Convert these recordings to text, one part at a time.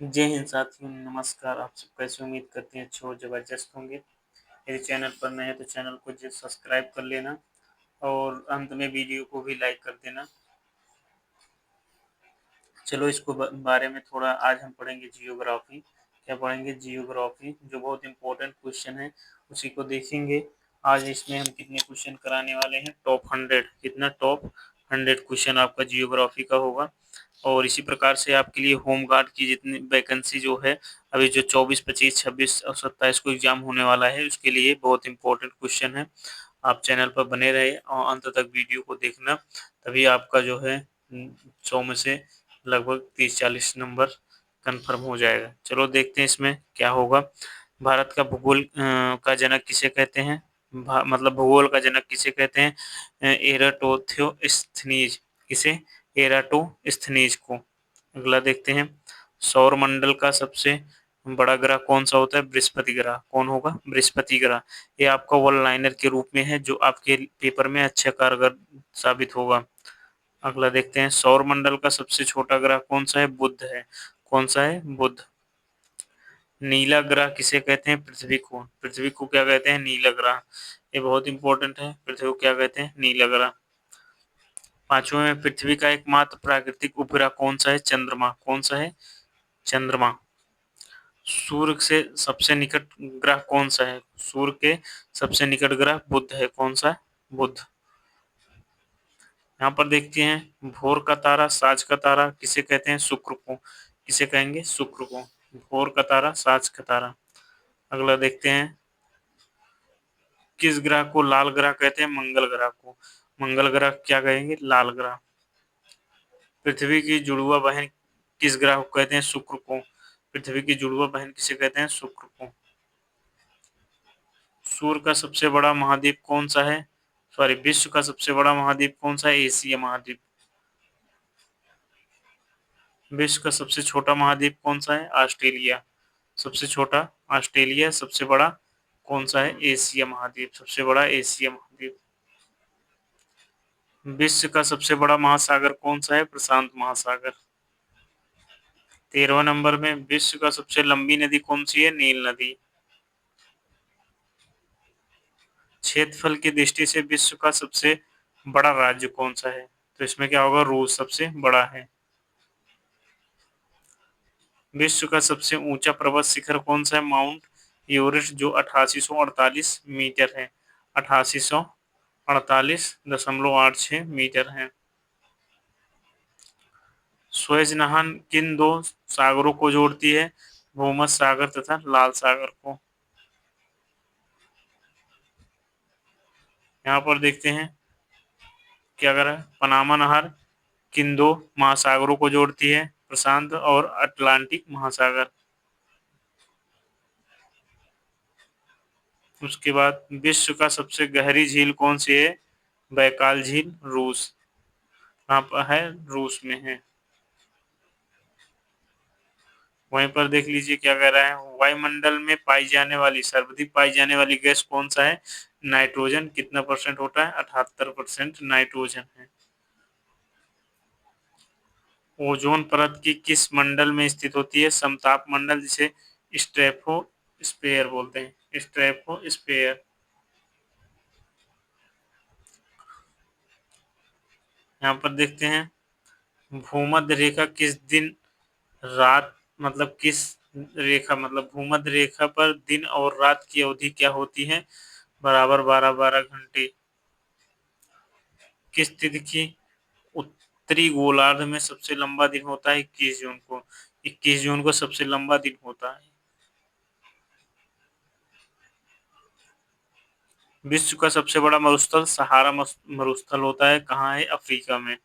जय हिंद साथियों, नमस्कार। आप सब कैसे उम्मीद करते हैं अच्छे और ज़बरदस्त होंगे। यदि चैनल पर नए हैं तो चैनल को सब्सक्राइब कर लेना और अंत में वीडियो को भी लाइक कर देना। चलो इसको बारे में थोड़ा आज हम पढ़ेंगे जियोग्राफी। क्या पढ़ेंगे? जियोग्राफी, जो बहुत इंपॉर्टेंट क्वेश्चन है उसी को देखेंगे। आज इसमें हम कितने क्वेश्चन कराने वाले हैं? टॉप 100। कितना? टॉप 100 क्वेश्चन आपका जियोग्राफी का होगा। और इसी प्रकार से आपके लिए होम गार्ड की जितनी वैकेंसी जो है, अभी जो 24, 25, 26 और 27 को एग्जाम होने वाला है, उसके लिए बहुत इंपॉर्टेंट क्वेश्चन है। आप चैनल पर बने रहे और अंत तक वीडियो को देखना, तभी आपका जो है 100 में से लगभग 30-40 नंबर कंफर्म हो जाएगा। चलो देखते हैं इसमें क्या होगा। भारत का भूगोल का जनक किसे कहते हैं? मतलब भूगोल का जनक किसे कहते हैं? एराटोथेनिस। किसे? एराटोस्थनीज को। अगला देखते हैं, सौर मंडल का सबसे बड़ा ग्रह कौन सा होता है? बृहस्पति ग्रह। कौन होगा? बृहस्पति ग्रह। ये आपका वन लाइनर के रूप में है, जो आपके पेपर में अच्छा कारगर साबित होगा। अगला देखते हैं, सौर मंडल का सबसे छोटा ग्रह कौन सा है? बुध है। कौन सा है? बुध। नीला ग्रह किसे कहते हैं? पृथ्वी को। पृथ्वी को क्या कहते हैं? नीला ग्रह। ये बहुत इंपॉर्टेंट है। पृथ्वी को क्या कहते हैं? नीला ग्रह। पांचवें में, पृथ्वी का एकमात्र प्राकृतिक उपग्रह कौन सा है? चंद्रमा। कौन सा है? चंद्रमा। सूर्य से सबसे निकट ग्रह कौन सा है? सूर्य के सबसे निकट ग्रह बुध है। कौन सा है? बुध। यहाँ पर देखते हैं, भोर का तारा, साज का तारा किसे कहते हैं? शुक्र को। किसे कहेंगे? शुक्र को। भोर का तारा, साज का तारा। अगला देखते हैं, किस ग्रह को लाल ग्रह कहते हैं? मंगल ग्रह को। मंगल ग्रह क्या कहेंगे? लाल ग्रह। पृथ्वी की जुड़वा बहन किस ग्रह को कहते हैं? शुक्र को। पृथ्वी की जुड़वा बहन किसे कहते हैं? शुक्र को। सूर्य का सबसे बड़ा महाद्वीप कौन सा है? सॉरी, विश्व का सबसे बड़ा महाद्वीप कौन सा है? एशिया महाद्वीप। विश्व का सबसे छोटा महाद्वीप कौन सा है? ऑस्ट्रेलिया। सबसे छोटा ऑस्ट्रेलिया, सबसे बड़ा कौन सा है? एशिया महाद्वीप। सबसे बड़ा एशिया महाद्वीप। विश्व का सबसे बड़ा महासागर कौन सा है? प्रशांत महासागर। 13वें नंबर में, विश्व का सबसे लंबी नदी कौन सी है? नील नदी। क्षेत्रफल की दृष्टि से विश्व का सबसे बड़ा राज्य कौन सा है? तो इसमें क्या होगा? रूस सबसे बड़ा है। विश्व का सबसे ऊंचा पर्वत शिखर कौन सा है? माउंट एवरेस्ट, जो 8848 मीटर है। 8848.86 मीटर है। सुएज नहर किन दो सागरों को जोड़ती है? भूमध्य सागर तथा लाल सागर को। यहाँ पर देखते हैं, क्या कर रहा है? पनामा नहर किन दो महासागरों को जोड़ती है? प्रशांत और अटलांटिक महासागर। उसके बाद, विश्व का सबसे गहरी झील कौन सी है? बैकाल झील, रूस। कहाँ पर है? रूस में है। वहीं पर देख लीजिए क्या कह रहा है, वायुमंडल में पाई जाने वाली, सर्वाधिक पाई जाने वाली गैस कौन सा है? नाइट्रोजन। कितना परसेंट होता है? 78% नाइट्रोजन है। ओजोन परत की किस मंडल में स्थित होती है? समताप मंडल, जिसे स्ट्रेटोस्फेयर बोलते हैं। स्ट्रेटोस्फेयर। यहाँ पर देखते हैं, भूमध्य रेखा किस दिन रात, मतलब किस रेखा, मतलब भूमध्य रेखा पर दिन और रात की अवधि क्या होती है? बराबर 12-12 घंटे। किस तिथि की उत्तरी गोलार्ध में सबसे लंबा दिन होता है? 21 जून को। 21 जून को सबसे लंबा दिन होता है। विश्व का सबसे बड़ा मरुस्थल सहारा मरुस्थल होता है। कहाँ है? अफ्रीका में।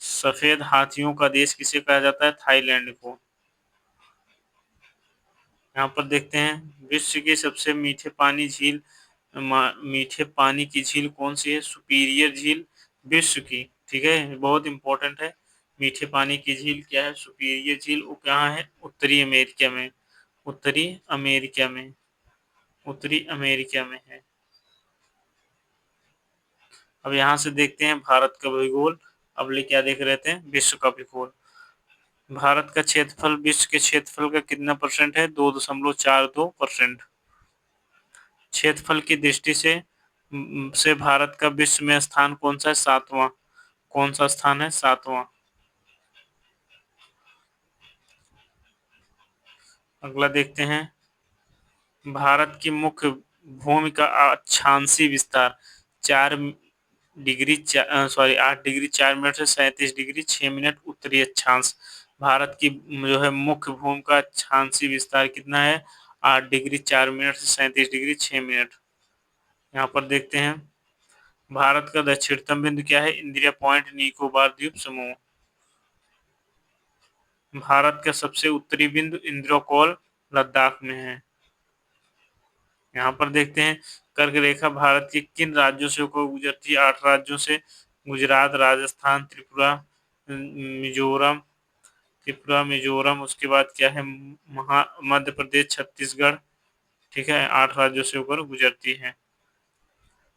सफेद हाथियों का देश किसे कहा जाता है? थाईलैंड को। यहाँ पर देखते हैं, विश्व की सबसे मीठे पानी की झील कौन सी है? सुपीरियर झील, विश्व की। ठीक है, बहुत इंपॉर्टेंट है। मीठे पानी की झील क्या है? सुपीरियर झील। वो कहाँ है? उत्तरी अमेरिका में। उत्तरी अमेरिका में। उत्तरी अमेरिका में है। अब यहाँ से देखते हैं भारत का भूगोल। अब ले क्या देख रहे थे? विश्व का भूगोल। भारत का क्षेत्रफल विश्व के क्षेत्रफल का कितना परसेंट है? 2.42%। क्षेत्रफल की दृष्टि से भारत का विश्व में स्थान कौन सा है? सातवां। कौन सा स्थान है? सातवां। अगला देखते हैं। भारत की मुख्य भूमि का अक्षांशीय विस्तार 8 डिग्री 4 मिनट से 37 डिग्री 6 मिनट उत्तरी अक्षांश। भारत की जो है मुख्य भूमि का अक्षांशीय विस्तार कितना है? 8 डिग्री 4 मिनट से 37 डिग्री 6 मिनट। यहाँ पर देखते हैं। भारत का दक्षिणतम बिंदु क्या है? इंदिरा पॉइंट निकोबार द्वीप समूह। भारत का सबसे उत्तरी बिंदु इंद्रकोल लद्दाख में है। यहाँ पर देखते हैं। कर्क रेखा भारत के किन राज्यों से होकर गुजरती है? 8 राज्यों से। गुजरात, राजस्थान, त्रिपुरा, मिजोरम, उसके बाद क्या है? मध्य प्रदेश, छत्तीसगढ़। ठीक है, 8 राज्यों से होकर गुजरती है।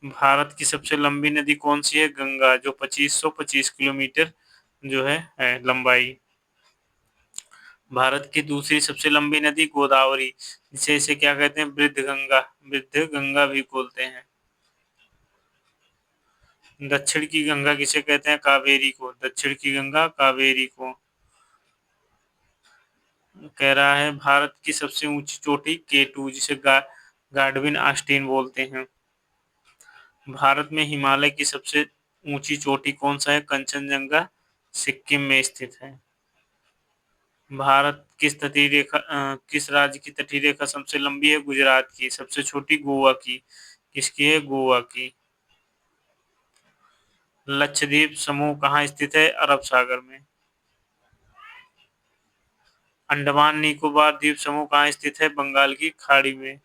भारत की सबसे लंबी नदी कौन सी है? गंगा, जो 2525 किलोमीटर जो है लंबाई। भारत की दूसरी सबसे लंबी नदी गोदावरी, जिसे इसे क्या कहते हैं? वृद्ध गंगा भी बोलते हैं। दक्षिण की गंगा किसे कहते हैं? कावेरी को। दक्षिण की गंगा कावेरी को। कह रहा है भारत की सबसे ऊंची चोटी केटू, जिसे गाडविन आस्टीन बोलते हैं। भारत में हिमालय की सबसे ऊंची चोटी कौन सा है? कंचनजंगा, सिक्किम में स्थित है। भारत किस राज्य की तटीय रेखा सबसे लंबी है? गुजरात की। सबसे छोटी गोवा की। किसकी है? गोवा की। लक्षद्वीप समूह कहाँ स्थित है? अरब सागर में। अंडमान निकोबार द्वीप समूह कहाँ स्थित है? बंगाल की खाड़ी में।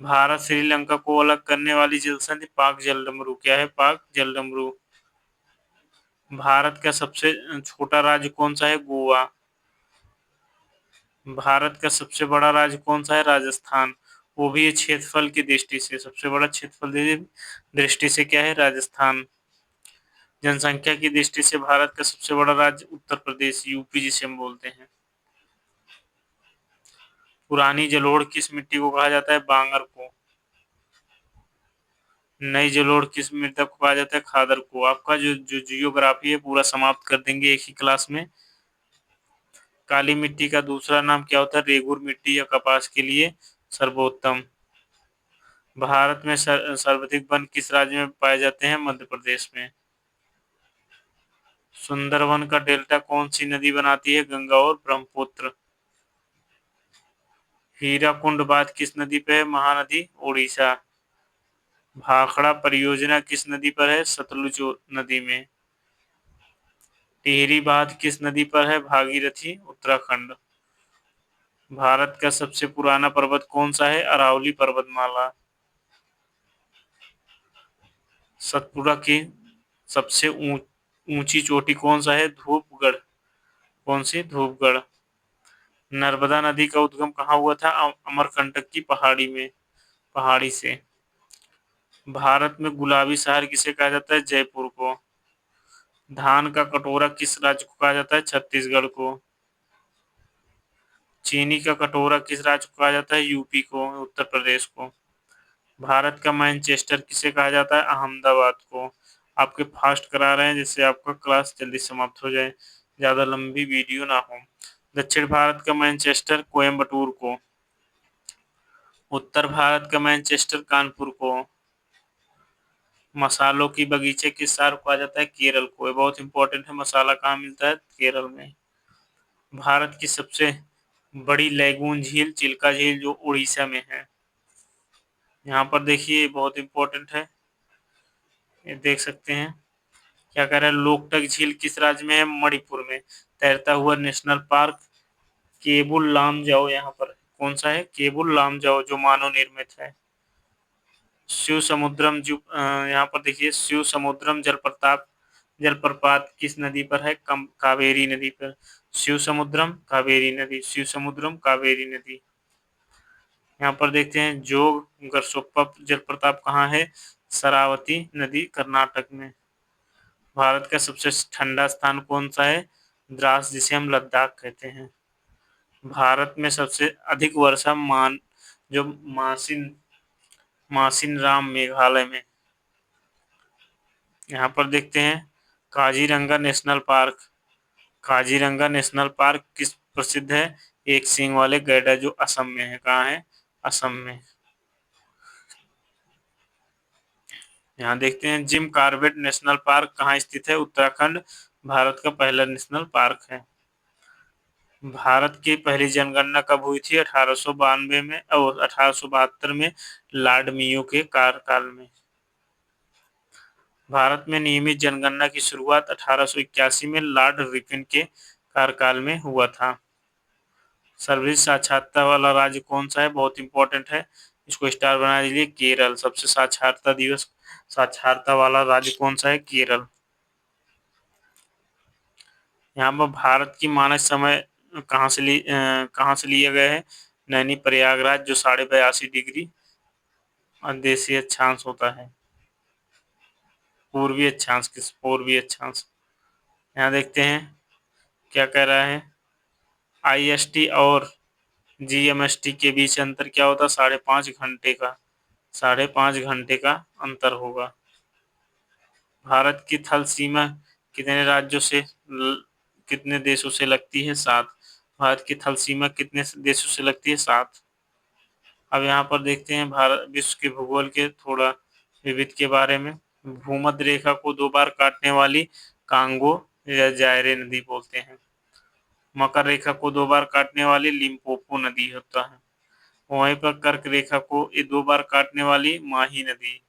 भारत श्रीलंका को अलग करने वाली जल संधि पाक जलडमरू क्या है? पाक जलडमरू। भारत का सबसे छोटा राज्य कौन सा है? गोवा। भारत का सबसे बड़ा राज्य कौन सा है? राजस्थान। वो भी है क्षेत्रफल की दृष्टि से। सबसे बड़ा क्षेत्रफल की दृष्टि से क्या है? राजस्थान। जनसंख्या की दृष्टि से भारत का सबसे बड़ा राज्य उत्तर प्रदेश, यूपी, जिसे हम बोलते हैं। पुरानी जलोढ़ किस मिट्टी को कहा जाता है? बांगर को। नई जलोढ़ किस मृदा को कहा जाता है? खादर को। आपका जो जो जियोग्राफी है पूरा समाप्त कर देंगे एक ही क्लास में। काली मिट्टी का दूसरा नाम क्या होता है? रेगुर मिट्टी या कपास के लिए सर्वोत्तम। भारत में सर्वाधिक वन किस राज्य में पाए जाते हैं? मध्य प्रदेश में। सुंदरवन का डेल्टा कौन सी नदी बनाती है? गंगा और ब्रह्मपुत्र। हीराकुंड बांध किस नदी पर है? महानदी, उड़ीसा। भाखड़ा परियोजना किस नदी पर है? सतलुज नदी में। टिहरी बांध किस नदी पर है? भागीरथी, उत्तराखंड। भारत का सबसे पुराना पर्वत कौन सा है? अरावली पर्वतमाला। सतपुड़ा की सबसे ऊंची चोटी कौन सा है? धूपगढ़। कौन सी? धूपगढ़। नर्मदा नदी का उद्गम कहाँ हुआ था? अमरकंटक की पहाड़ी से। भारत में गुलाबी शहर किसे कहा जाता है? जयपुर को। धान का कटोरा किस राज्य को कहा जाता है? छत्तीसगढ़ को। चीनी का कटोरा किस राज्य को कहा जाता है? यूपी को, उत्तर प्रदेश को। भारत का मैनचेस्टर किसे कहा जाता है? अहमदाबाद को। आपके फास्ट करा रहे हैं जिससे आपका क्लास जल्दी समाप्त हो जाए, ज्यादा लंबी वीडियो ना हो। दक्षिण भारत का मैनचेस्टर कोयम्बटूर को। उत्तर भारत का मैनचेस्टर कानपुर को। मसालों की बगीचे किस शहर को कहा जाता है? केरल को। ये बहुत इंपॉर्टेंट है, मसाला कहाँ मिलता है? केरल में। भारत की सबसे बड़ी लैगून झील चिल्का झील, जो उड़ीसा में है। यहाँ पर देखिए बहुत इंपॉर्टेंट है, ये देख सकते हैं। क्या कह रहा है? लोकटक झील किस राज्य में है? मणिपुर में। तैरता हुआ नेशनल पार्क केबुल लामजाओ यहाँ पर कौन सा है? केबुल लामजाओ, जो मानव निर्मित है। शिव समुद्रम यहाँ पर देखिए, शिव समुद्रम जलप्रपात किस नदी पर है? कावेरी नदी पर। शिव समुद्रम कावेरी नदी, शिव समुद्रम कावेरी नदी। यहाँ पर देखते हैं जोग गरसोप्पा जलप्रपात कहाँ है? शरावती नदी, कर्नाटक में। भारत का सबसे ठंडा स्थान कौन सा है? द्रास, जिसे हम लद्दाख कहते हैं। भारत में सबसे अधिक वर्षा मान जो मासिन मासिन राम मेघालय में। यहाँ पर देखते हैं Kaziranga national park. Kaziranga national park किस प्रसिद्ध है? एक सींग वाले गैंडा, जो असम में है। कहाँ है? असम में। यहाँ देखते हैं जिम कॉर्बेट नेशनल पार्क कहाँ स्थित है? उत्तराखंड। भारत का पहला नेशनल पार्क है। भारत की पहली जनगणना कब हुई थी? 1892 में और 1872 में, लॉर्ड मेयो के कार्यकाल में। भारत में नियमित जनगणना की शुरुआत 1881 में लॉर्ड रिपन के कार्यकाल में हुआ था। सर्वाधिक साक्षरता वाला राज्य कौन सा है? बहुत इंपॉर्टेंट है, इसको स्टार बना दीजिए। केरल। सबसे साक्षरता वाला राज्य कौन सा है? केरल। यहाँ पर भारत की मानक समय कहाँ से लिया गया है? नैनी प्रयागराज, जो 82.5 डिग्री देशीय अक्षांश होता है। पूर्वी अक्षांश। यहाँ देखते हैं क्या कह रहा है। IST और GMST के बीच अंतर क्या होता है? 5.5 घंटे का। 5.5 घंटे का अंतर होगा। भारत की थल सीमा कितने राज्यों से कितने देशों से लगती है? 7। भारत की थल सीमा कितने देशों से लगती है? 7। अब यहाँ पर देखते हैं भारत विश्व के भूगोल के थोड़ा विविध के बारे में। भूमध्य रेखा को 2 बार काटने वाली कांगो या जायरे नदी बोलते हैं। मकर रेखा को 2 बार काटने वाली लिम्पोपो नदी होता है। वहीं पर कर्क रेखा को 2 बार काटने वाली माही नदी।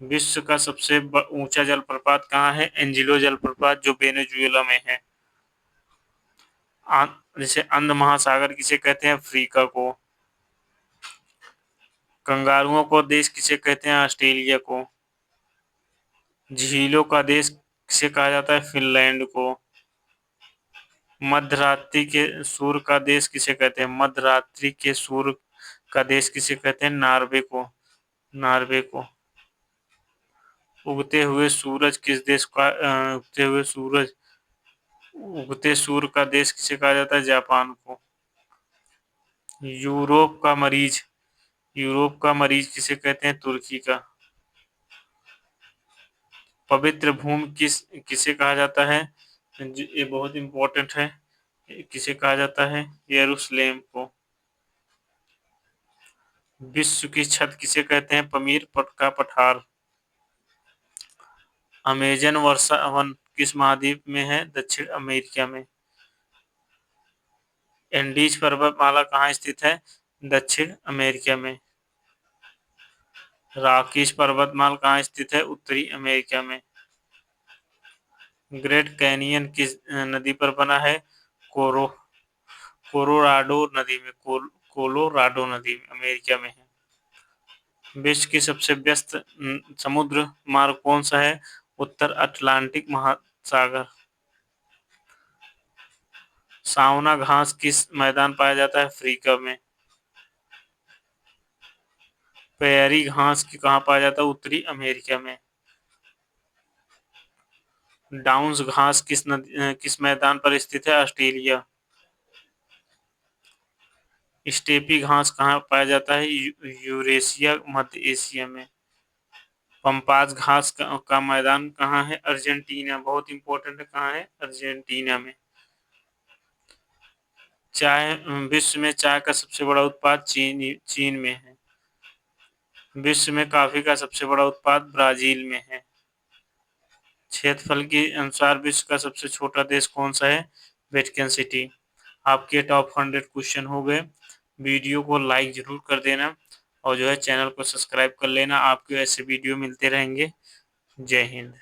विश्व का सबसे ऊंचा जलप्रपात कहाँ है? एंजिलो जलप्रपात, जो वेनेजुएला में है। जैसे अंध महासागर किसे कहते हैं? अफ्रीका को। कंगारुओं को देश किसे कहते हैं? ऑस्ट्रेलिया को। झीलों का देश किसे कहा जाता है? फिनलैंड को। मध्यरात्रि के सूर्य का देश किसे कहते हैं? मध्यरात्रि के सूर्य का देश किसे कहते हैं? नॉर्वे को। नॉर्वे को। उगते हुए सूरज किस देश का उगते सूर्य का देश किसे कहा जाता है? जापान को। यूरोप का मरीज यूरोप का मरीज किसे कहते हैं? तुर्की का। पवित्र भूमि किसे कहा जाता है? ये बहुत इंपॉर्टेंट है। किसे कहा जाता है? यरूशलेम को। विश्व की छत किसे कहते हैं? पमीर का पठार। अमेजन वर्षा वन किस महाद्वीप में है? दक्षिण अमेरिका में। एंडीज पर्वतमाला कहाँ स्थित है? दक्षिण अमेरिका में। रॉकीज पर्वतमाला कहाँ स्थित है? उत्तरी अमेरिका में। ग्रेट कैनियन किस नदी पर बना है? कोरो कोलोराडो नदी में। कोलोराडो नदी में अमेरिका में है। विश्व की सबसे व्यस्त समुद्र मार्ग कौन सा है? उत्तर अटलांटिक महासागर। सावना घास किस मैदान पाया जाता है? अफ्रीका में। प्रेयरी घास की कहाँ पाया जाता है? उत्तरी अमेरिका में। डाउन्स घास किस मैदान पर स्थित है? ऑस्ट्रेलिया। स्टेपी घास कहाँ पाया जाता है? यूरेशिया, मध्य एशिया में। पंपास घास का मैदान कहाँ है? अर्जेंटीना। बहुत इंपॉर्टेंट है, कहाँ है? अर्जेंटीना में। चाय विश्व में चाय का सबसे बड़ा उत्पाद चीन में है। विश्व में कॉफी का सबसे बड़ा उत्पाद ब्राजील में है। क्षेत्रफल के अनुसार विश्व का सबसे छोटा देश कौन सा है? Vatican city. आपके टॉप 100 क्वेश्चन हो गए। वीडियो को लाइक जरूर कर देना और जो है चैनल को सब्सक्राइब कर लेना। आपके ऐसे वीडियो मिलते रहेंगे। जय हिंद।